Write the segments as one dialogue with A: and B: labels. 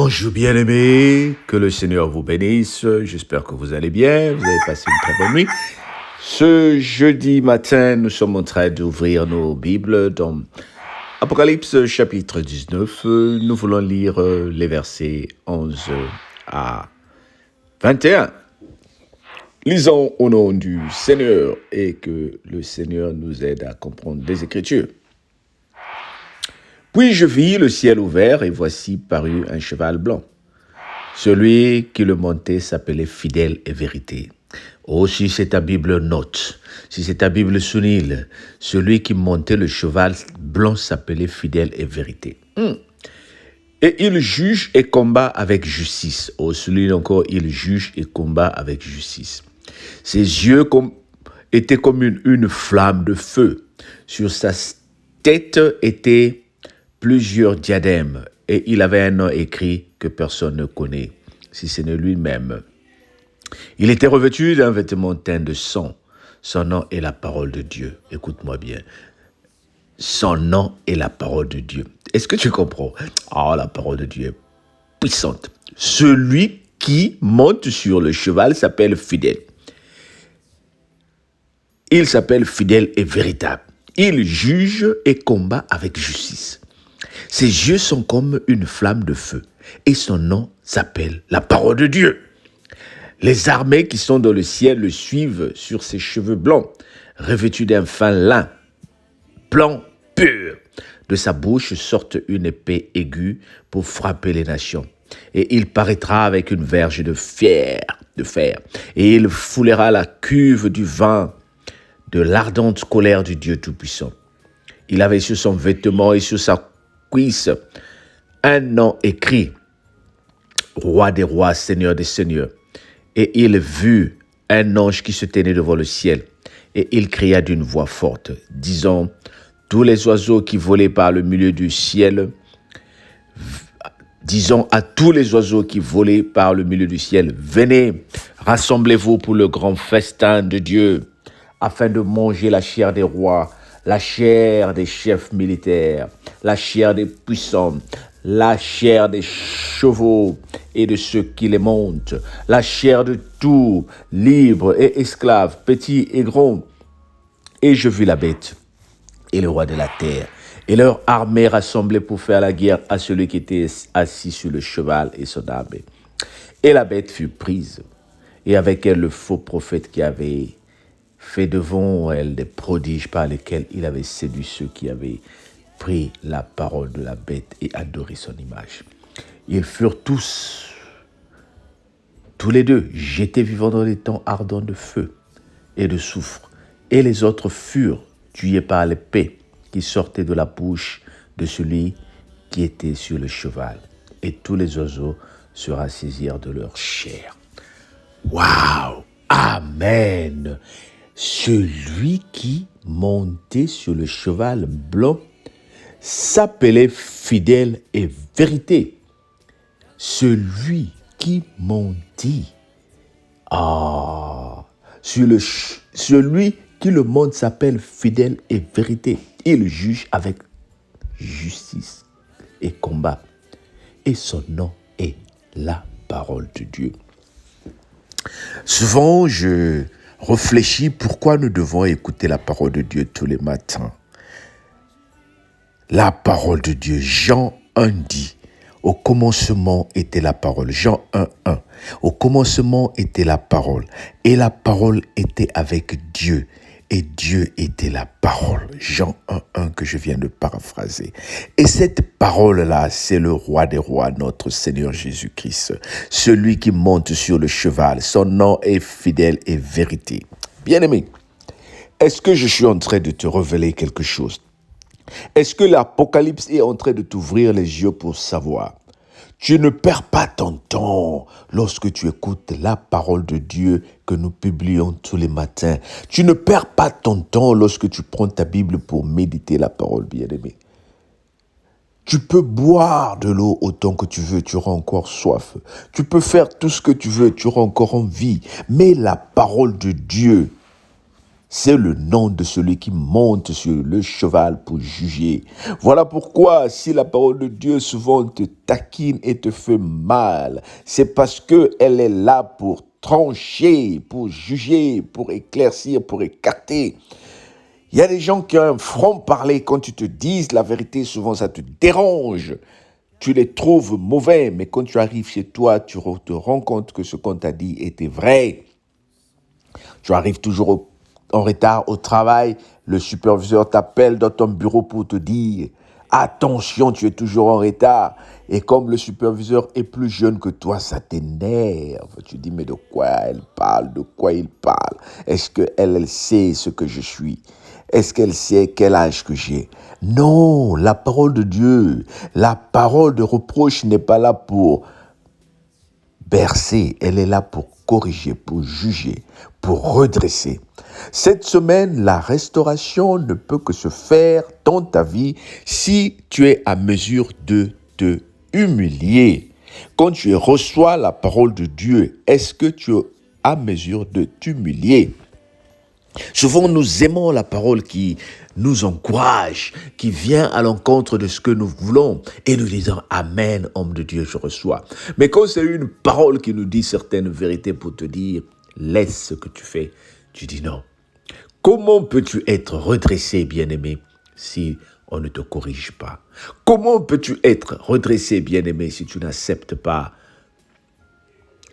A: Bonjour bien-aimés, que le Seigneur vous bénisse, j'espère que vous allez bien, vous avez passé une très bonne nuit. Ce jeudi matin, nous sommes en train d'ouvrir nos Bibles dans Apocalypse chapitre 19. Nous voulons lire les versets 11 à 21. Lisons au nom du Seigneur et que le Seigneur nous aide à comprendre les Écritures. Puis je vis le ciel ouvert et voici parut un cheval blanc. Celui qui le montait s'appelait Fidèle et Vérité. Oh, si c'est ta Bible, note. Si c'est ta Bible, souligne. Celui qui montait le cheval blanc s'appelait Fidèle et Vérité. Et il juge et combat avec justice. Oh, souligne encore, il juge et combat avec justice. Ses yeux étaient comme une flamme de feu. Sur sa tête étaient plusieurs diadèmes, et il avait un nom écrit que personne ne connaît, si ce n'est lui-même. Il était revêtu d'un vêtement teint de sang. Son nom est la parole de Dieu. Écoute-moi bien. Son nom est la parole de Dieu. Est-ce que tu comprends? La parole de Dieu est puissante. Celui qui monte sur le cheval s'appelle Fidèle. Il s'appelle Fidèle et Véritable. Il juge et combat avec justice. Ses yeux sont comme une flamme de feu et son nom s'appelle la parole de Dieu. Les armées qui sont dans le ciel le suivent sur ses cheveux blancs, revêtus d'un fin lin, blanc pur. De sa bouche sort une épée aiguë pour frapper les nations. Et il paraîtra avec une verge de fer. Et il foulera la cuve du vin de l'ardente colère du Dieu Tout-Puissant. Il avait sur son vêtement et sur sa cuisse un nom écrit, Roi des rois, Seigneur des seigneurs. Et il vit un ange qui se tenait devant le ciel. Et il cria d'une voix forte, disant, tous les oiseaux qui volaient par le milieu du ciel, disons à tous les oiseaux qui volaient par le milieu du ciel, venez, rassemblez-vous pour le grand festin de Dieu, afin de manger la chair des rois, la chair des chefs militaires, la chair des puissants, la chair des chevaux et de ceux qui les montent, la chair de tout, libres et esclaves, petits et grands. Et je vis la bête et le roi de la terre, et leur armée rassemblée pour faire la guerre à celui qui était assis sur le cheval et son armée. Et la bête fut prise, et avec elle le faux prophète qui avait fait devant elle des prodiges par lesquels il avait séduit ceux qui avaient pris la parole de la bête et adoré son image. Ils furent tous les deux, jetés vivants dans les temps ardents de feu et de soufre. Et les autres furent tués par l'épée qui sortait de la bouche de celui qui était sur le cheval. Et tous les oiseaux se rassasièrent de leur chair. Waouh! Amen! Celui qui montait sur le cheval blanc s'appelait Fidèle et Vérité. Celui qui montait celui qui le monte s'appelle Fidèle et Vérité. Il juge avec justice et combat. Et son nom est la parole de Dieu. Souvent, je réfléchis pourquoi nous devons écouter la parole de Dieu tous les matins. La parole de Dieu, Jean 1 dit, au commencement était la parole. Jean 1:1. Au commencement était la parole. Et la parole était avec Dieu. Et Dieu était la parole. Jean 1:1 que je viens de paraphraser. Et cette parole-là, c'est le roi des rois, notre Seigneur Jésus-Christ. Celui qui monte sur le cheval. Son nom est Fidèle et Vérité. Bien-aimé, est-ce que je suis en train de te révéler quelque chose? Est-ce que l'Apocalypse est en train de t'ouvrir les yeux pour savoir? Tu ne perds pas ton temps lorsque tu écoutes la parole de Dieu que nous publions tous les matins. Tu ne perds pas ton temps lorsque tu prends ta Bible pour méditer la parole, bien-aimé. Tu peux boire de l'eau autant que tu veux, tu auras encore soif. Tu peux faire tout ce que tu veux, tu auras encore envie. Mais la parole de Dieu C'est le nom de celui qui monte sur le cheval pour juger. Voilà pourquoi, si la parole de Dieu souvent te taquine et te fait mal, c'est parce qu'elle est là pour trancher, pour juger, pour éclaircir, pour écarter. Il y a des gens qui ont un franc-parler. Quand tu te dises la vérité, souvent ça te dérange. Tu les trouves mauvais, mais quand tu arrives chez toi, tu te rends compte que ce qu'on t'a dit était vrai. Tu arrives toujours en retard au travail, le superviseur t'appelle dans ton bureau pour te dire « Attention, tu es toujours en retard ». Et comme le superviseur est plus jeune que toi, ça t'énerve. Tu dis « Mais de quoi elle parle? De quoi il parle? Est-ce qu'elle sait ce que je suis? Est-ce qu'elle sait quel âge que j'ai ?» Non, la parole de Dieu, la parole de reproche n'est pas là pour bercer, elle est là pour corriger, pour juger, pour redresser. Cette semaine, la restauration ne peut que se faire dans ta vie si tu es à mesure de te humilier. Quand tu reçois la parole de Dieu, est-ce que tu es à mesure de t'humilier? Souvent, nous aimons la parole qui nous encourage, qui vient à l'encontre de ce que nous voulons, et nous disons « Amen, homme de Dieu, je reçois ». Mais quand c'est une parole qui nous dit certaines vérités pour te dire « Laisse ce que tu fais », tu dis non. Comment peux-tu être redressé, bien-aimé, si on ne te corrige pas? Comment peux-tu être redressé, bien-aimé, si tu n'acceptes pas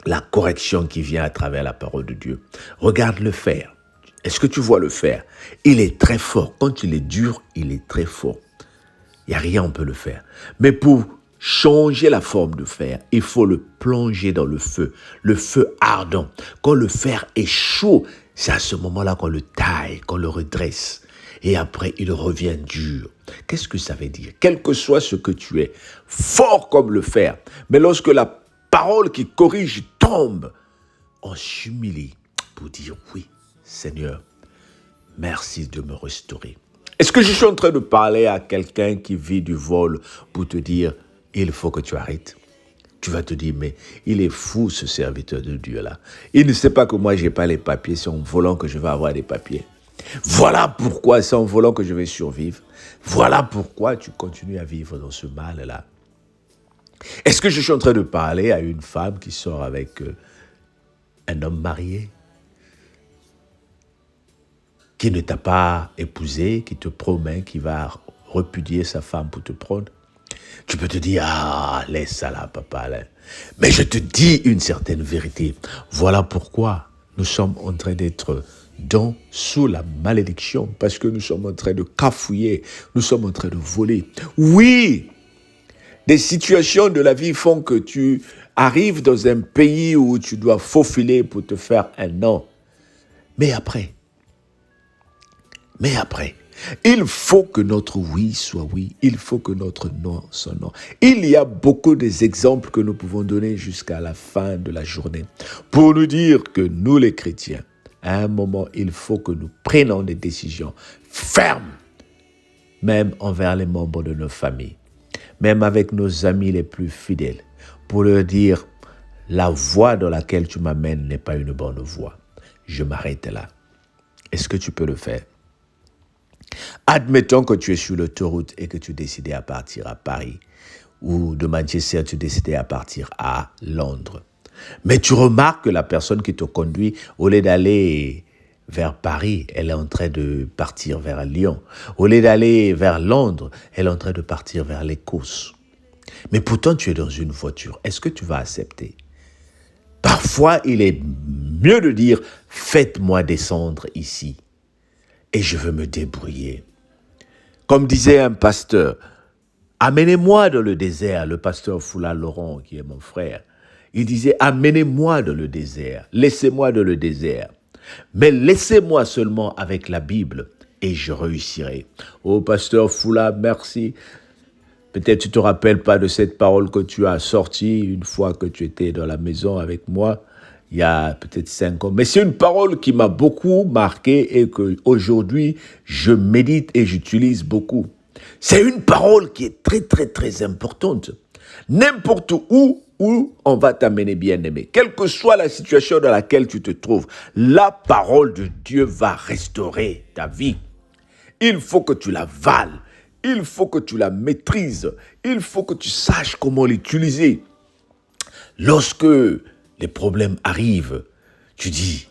A: la correction qui vient à travers la parole de Dieu? Regarde le fer. Est-ce que tu vois le fer? Il est très fort. Quand il est dur, il est très fort. Il n'y a rien, on peut le faire. Mais pour changer la forme de fer, il faut le plonger dans le feu ardent. Quand le fer est chaud, c'est à ce moment-là qu'on le taille, qu'on le redresse. Et après, il revient dur. Qu'est-ce que ça veut dire? Quel que soit ce que tu es, fort comme le fer. Mais lorsque la parole qui corrige tombe, on s'humilie pour dire oui. Seigneur, merci de me restaurer. Est-ce que je suis en train de parler à quelqu'un qui vit du vol pour te dire, il faut que tu arrêtes? Tu vas te dire, mais il est fou ce serviteur de Dieu-là. Il ne sait pas que moi, je n'ai pas les papiers, c'est en volant que je vais avoir des papiers. Voilà pourquoi c'est en volant que je vais survivre. Voilà pourquoi tu continues à vivre dans ce mal-là. Est-ce que je suis en train de parler à une femme qui sort avec un homme marié? Qui ne t'a pas épousé, qui te promet qu'il va repudier sa femme pour te prendre. Tu peux te dire, laisse ça là, papa. Là. Mais je te dis une certaine vérité. Voilà pourquoi nous sommes en train d'être sous la malédiction, parce que nous sommes en train de cafouiller, nous sommes en train de voler. Oui, des situations de la vie font que tu arrives dans un pays où tu dois faufiler pour te faire un nom. Mais après, il faut que notre oui soit oui, il faut que notre non soit non. Il y a beaucoup d'exemples que nous pouvons donner jusqu'à la fin de la journée pour nous dire que nous les chrétiens, à un moment, il faut que nous prenions des décisions fermes, même envers les membres de nos familles, même avec nos amis les plus fidèles, pour leur dire, la voie dans laquelle tu m'amènes n'est pas une bonne voie. Je m'arrête là. Est-ce que tu peux le faire? Admettons que tu es sur l'autoroute et que tu décides à partir à Paris ou de Manchester, tu décides à partir à Londres. Mais tu remarques que la personne qui te conduit, au lieu d'aller vers Paris, elle est en train de partir vers Lyon. Au lieu d'aller vers Londres, elle est en train de partir vers l'Écosse. Mais pourtant, tu es dans une voiture. Est-ce que tu vas accepter? Parfois, il est mieux de dire « Faites-moi descendre ici et je veux me débrouiller ». Comme disait un pasteur, « Amenez-moi dans le désert », le pasteur Foula Laurent, qui est mon frère. Il disait « Amenez-moi dans le désert, laissez-moi dans le désert, mais laissez-moi seulement avec la Bible et je réussirai. » Oh, pasteur Foula, merci. Peut-être tu ne te rappelles pas de cette parole que tu as sortie une fois que tu étais dans la maison avec moi, il y a peut-être 5 ans. Mais c'est une parole qui m'a beaucoup marqué et qu'aujourd'hui, je médite et j'utilise beaucoup. C'est une parole qui est très, très, très importante. N'importe où où on va t'amener, bien-aimé. Quelle que soit la situation dans laquelle tu te trouves, la parole de Dieu va restaurer ta vie. Il faut que tu la vales. Il faut que tu la maîtrises. Il faut que tu saches comment l'utiliser. Lorsque les problèmes arrivent, tu dis,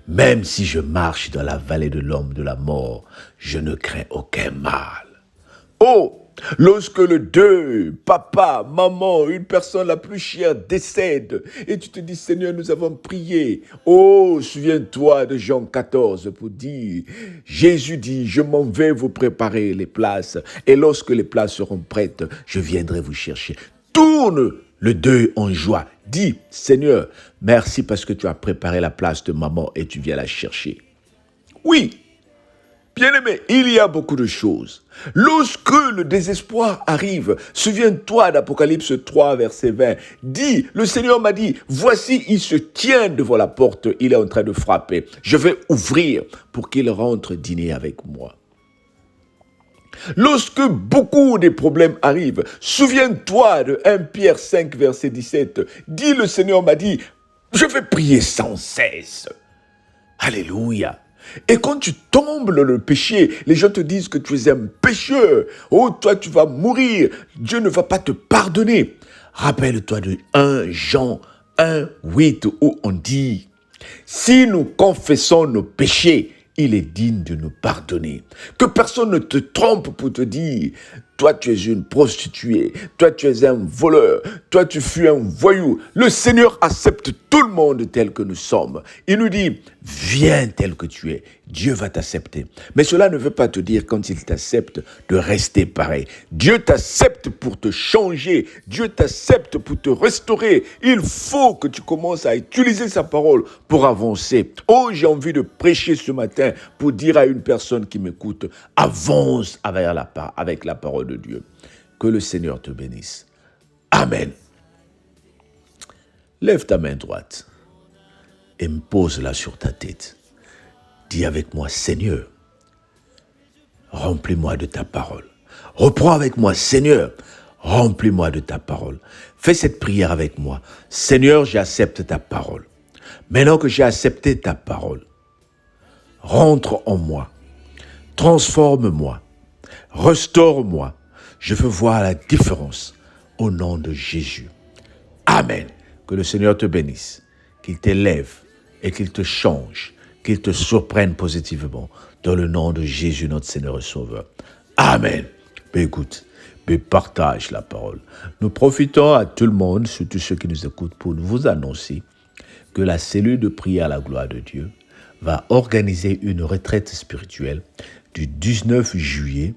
A: même si je marche dans la vallée de l'ombre de la mort, je ne crains aucun mal. Oh, lorsque le deuil, papa, maman, une personne la plus chère décède et tu te dis, Seigneur, nous avons prié. Oh, souviens-toi de Jean 14 pour dire, Jésus dit, je m'en vais vous préparer les places et lorsque les places seront prêtes, je viendrai vous chercher. Tourne le deuil en joie. Dis, Seigneur, merci parce que tu as préparé la place de maman et tu viens la chercher. Oui, bien-aimé, il y a beaucoup de choses. Lorsque le désespoir arrive, souviens-toi d'Apocalypse 3, verset 20. Dis, le Seigneur m'a dit, voici, il se tient devant la porte, il est en train de frapper. Je vais ouvrir pour qu'il rentre dîner avec moi. Lorsque beaucoup de problèmes arrivent, souviens-toi de 1 Pierre 5, verset 17. Dis, le Seigneur m'a dit, je vais prier sans cesse. Alléluia. Et quand tu tombes dans le péché, les gens te disent que tu es un pécheur. Oh, toi, tu vas mourir. Dieu ne va pas te pardonner. Rappelle-toi de 1 Jean 1, 8, où on dit, si nous confessons nos péchés, il est digne de nous pardonner. Que personne ne te trompe pour te dire, toi tu es une prostituée, toi tu es un voleur, toi tu fus un voyou. Le Seigneur accepte tout le monde tel que nous sommes. Il nous dit, viens tel que tu es. Dieu va t'accepter. Mais cela ne veut pas te dire quand il t'accepte de rester pareil. Dieu t'accepte pour te changer. Dieu t'accepte pour te restaurer. Il faut que tu commences à utiliser sa parole pour avancer. Oh, j'ai envie de prêcher ce matin pour dire à une personne qui m'écoute, avance avec la parole de Dieu. Que le Seigneur te bénisse. Amen. Lève ta main droite et me pose-la sur ta tête. Dis avec moi, Seigneur, remplis-moi de ta parole. Reprends avec moi, Seigneur, remplis-moi de ta parole. Fais cette prière avec moi. Seigneur, j'accepte ta parole. Maintenant que j'ai accepté ta parole, rentre en moi, transforme-moi, restaure-moi. Je veux voir la différence au nom de Jésus. Amen. Que le Seigneur te bénisse, qu'il t'élève et qu'il te change, qu'il te surprenne positivement dans le nom de Jésus, notre Seigneur et Sauveur. Amen. Mais écoute, mais partage la parole. Nous profitons à tout le monde, surtout ceux qui nous écoutent, pour vous annoncer que la cellule de prière à la gloire de Dieu va organiser une retraite spirituelle du 19 juillet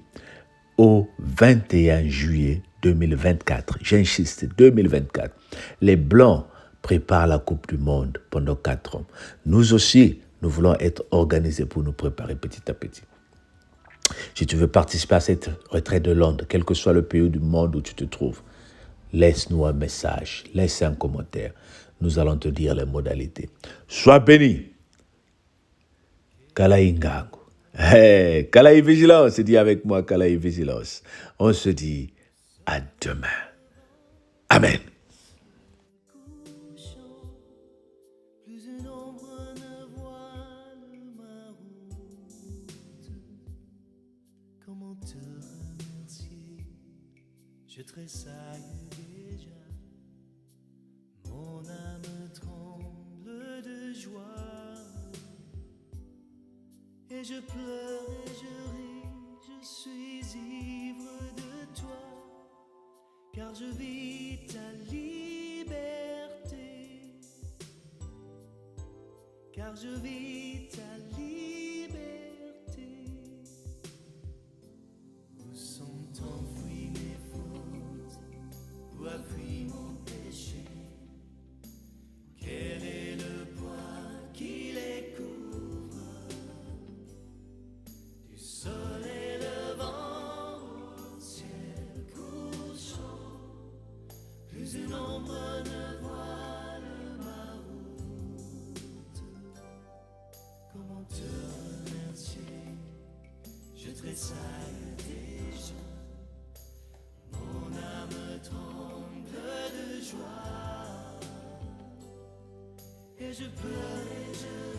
A: au 21 juillet 2024. J'insiste, 2024. Les Blancs préparent la Coupe du Monde pendant 4 ans. Nous aussi, nous voulons être organisés pour nous préparer petit à petit. Si tu veux participer à cette retraite de Londres, quel que soit le pays du monde où tu te trouves, laisse-nous un message, laisse un commentaire. Nous allons te dire les modalités. Sois béni. Kalaïngango. Hey, Kalaï Vigilance, dis avec moi Kalaï Vigilance. On se dit à demain. Amen.
B: Comment te remercier? Je tressaille déjà. Mon âme tremble de joie. Et je pleure et je ris, je suis ivre de toi, car je vis ta liberté, car je vis ta liberté. Où sont enfouies mes fautes, où a fui mon péché? Quel est le poids qui les couvre? Du soleil levant au ciel couchant, plus une ombre ne voile ma route. Comment te remercier? Je tressaille déjà. Mon âme tremble de joie. je pleure et je